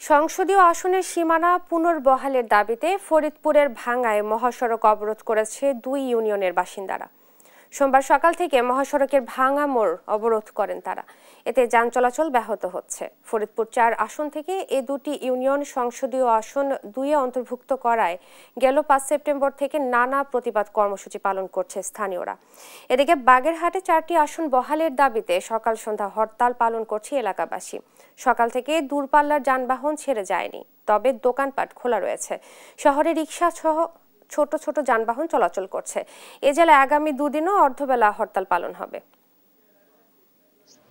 সংসদীয় আসনের সীমানা পুনর্বহালের দাবিতে ফরিদপুরের ভাঙ্গায় মহাসড়ক অবরোধ করেছে 2 ইউনিয়নের বাসিন্দারা। সোমবার সকাল থেকে মহাসড়কের ভাঙ্গা মোড় অবরোধ করেন তারা। এতে যান চলাচল ব্যাহত হচ্ছে। ফরিদপুর 4 আসন থেকে এই দুটি ইউনিয়ন সংসদীয় আসন 2-এ অন্তর্ভুক্ত করায় গেল 5 সেপ্টেম্বর থেকে নানা প্রতিবাদ কর্মসূচি পালন করছে স্থানীয়রা। এদিকে বাগেরহাটে 4টি আসন বহালের দাবিতে সকাল সন্ধ্যা হরতাল পালন করছে এলাকাবাসী। সকাল থেকে দূরপাল্লার যানবাহন ছেড়ে যায়নি, তবে দোকানপাট খোলা রয়েছে। শহরে রিকশা সহ ছোট ছোট যানবাহন চলাচল করছে। এ জেলায় আগামী 2 দিনও অর্ধবেলা হরতাল পালন হবে।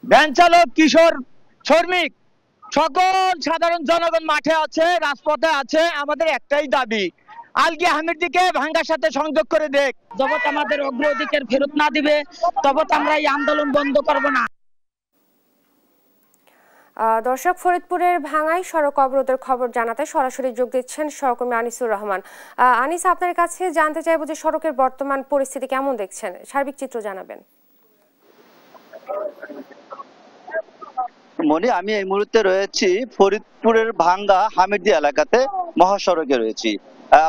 ভ্যান চালক, কিশোর, শ্রমিক, সকল সাধারণ জনগণ মাঠে আছে, রাজপথে আছে। আমাদের একটাই দাবি, আলগী হামিদীকে ভাঙ্গার সাথে সংযোগ করে দেখ। যতক্ষণ আমাদের অগ্রাধিকার ফেরত না দিবে ততক্ষণ আমরা এই আন্দোলন বন্ধ করব না। দর্শক, ফরিদপুরের ভাঙ্গায় সড়ক অবরোধের খবর জানাতে সরাসরি যোগ দিচ্ছেন সহকর্মী আনিসুর রহমান। আনিস, আপনার কাছে জানতে চাইবো যে সড়কের বর্তমান পরিস্থিতি কেমন দেখছেন, সার্বিক চিত্র জানাবেন। মনি, আমি এই মুহূর্তে রয়েছি ফরিদপুরের ভাঙ্গা হামিদি এলাকাতে, মহাসড়কে রয়েছি।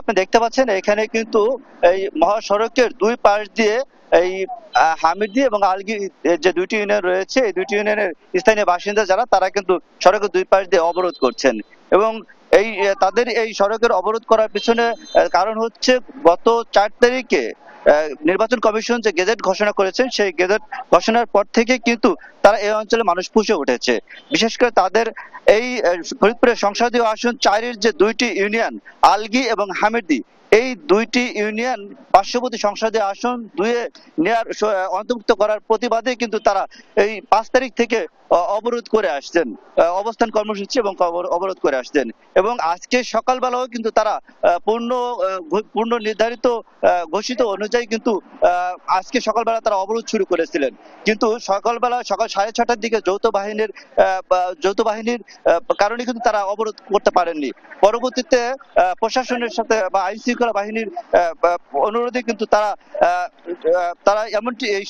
আপনি দেখতে পাচ্ছেন এখানে কিন্তু এই মহাসড়কের 2 পাশ দিয়ে এই হামিদি এবং আলগী যে 2টি ইউনিয়ন রয়েছে, এই 2টি ইউনিয়নের স্থানীয় বাসিন্দা যারা, তারা কিন্তু সড়কের 2 পাশ দিয়ে অবরোধ করছেন। এবং তাদের এই সড়কের অবরোধ করার পিছনে কারণ হচ্ছে গত 4 তারিখে নির্বাচন কমিশন যে গেজেট ঘোষণা করেছেন, সেই গেজেট ঘোষণার পর থেকে কিন্তু তারা এই অঞ্চলে মানুষ ফুঁসে উঠেছে। বিশেষ করে তাদের এই ফরিদপুরের সংসদীয় আসন 4-এর যে 2টি ইউনিয়ন আলগী এবং হামিদি, এই 2টি ইউনিয়ন পার্শ্ববর্তী সংসদীয় আসন 2-এ নেয়ার অন্তর্ভুক্ত করার প্রতিবাদে কিন্তু তারা এই 5 তারিখ থেকে অবরোধ করে আসছেন, অবস্থান কর্মসূচি এবং অবরোধ করে আসছেন। এবং আজকে সকালবেলাও কিন্তু তারা পূর্ণ নির্ধারিত ঘোষিত অনুযায়ী কিন্তু আজকে সকালবেলা তারা অবরোধ শুরু করেছিলেন। কিন্তু সকালবেলা সকাল 6:30টার দিকে যৌথ বাহিনীর কারণে কিন্তু তারা অবরোধ করতে পারেননি। পরবর্তীতে প্রশাসনের সাথে বা আইন শৃঙ্খলা বাহিনীর অনুরোধে কিন্তু তারা এমনটি এই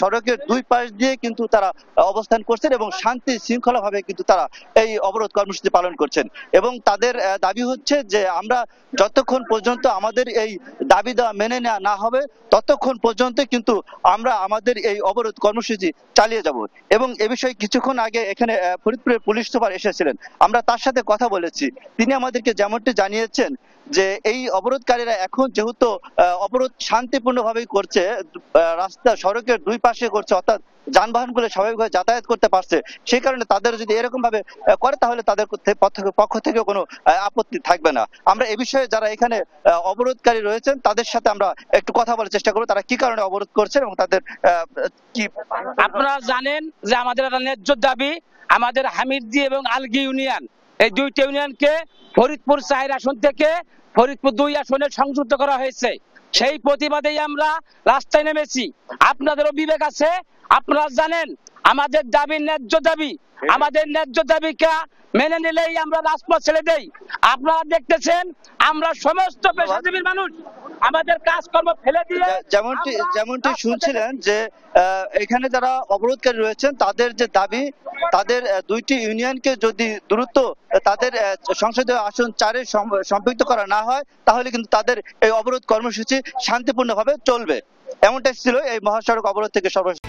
সড়কের 2 পাশ দিয়ে কিন্তু তারা অবস্থান করছেন এবং শান্তি শৃঙ্খলা ভাবে কিন্তু তারা এই অবরোধ কর্মসূচি পালন করছেন। এবং তাদের দাবি হচ্ছে যে আমরা যতক্ষণ পর্যন্ত আমাদের এই দাবি দেওয়া মেনে নেওয়া না হবে, ততক্ষণ পর্যন্ত কিন্তু আমরা আমাদের এই অবরোধ কর্মসূচি চালিয়ে যাব। এবং এ বিষয়ে কিছুক্ষণ আগে এখানে ফরিদপুরের পুলিশ সুপার এসেছিলেন, আমরা তার সাথে কথা বলেছি। তিনি আমাদেরকে যেমনটি জানিয়েছেন যে এই অবরোধকারীরা এখন যেহেতু অবরোধ শান্তিপূর্ণভাবেই করছে, রাস্তা সড়কের 2 পাশে করছে, অর্থাৎ যানবাহনগুলো স্বাভাবিকভাবে যাতায়াত করতে পারছে, সেই কারণে তাদের যদি এরকম ভাবে করে তাহলে তাদের পক্ষ থেকে কোনো আপত্তি থাকবে না। আমরা এই বিষয়ে যারা এখানে অবরোধকারী রয়েছেন তাদের সাথে আমরা একটু কথা বলার চেষ্টা করবো, তারা কি কারণে অবরোধ করছেন এবং তাদের কি। আপনারা জানেন যে আমাদের একটা ন্যায্য দাবি, আমাদের হামিদি এবং আলগী ইউনিয়ন, এই 2টি ইউনিয়নকে ফরিদপুর 4 আসন থেকে ফরিদপুর 2 আসনে সংযুক্ত করা হয়েছে। সেই প্রতিবাদেই আমরা রাস্তায় নেমেছি। আপনাদেরও বিবেক আছে, আপনারা জানেন আমাদের দাবি ন্যায্য দাবি। আমাদের ন্যায্য দাবিকে মেনে নিলেই আমরা রাজপথ ছেড়ে দেই। আপনারা দেখতেছেন আমরা সমস্ত পেশাজীবী মানুষ আমাদের কাজকর্ম ফেলে দিয়ে, যেমনটি শুনছিলেন যে এখানে যারা অবরোধকারী রয়েছেন তাদের যে দাবি, তাদের 2টি ইউনিয়নকে যদি দ্রুত তাদের সংসদীয় আসন 4-এ সম্পৃক্ত করা না হয়, তাহলে কিন্তু তাদের এই অবরোধ কর্মসূচি শান্তিপূর্ণভাবে চলবে। এমনটাই ছিল এই মহাসড়ক অবরোধ থেকে সর্বশেষ।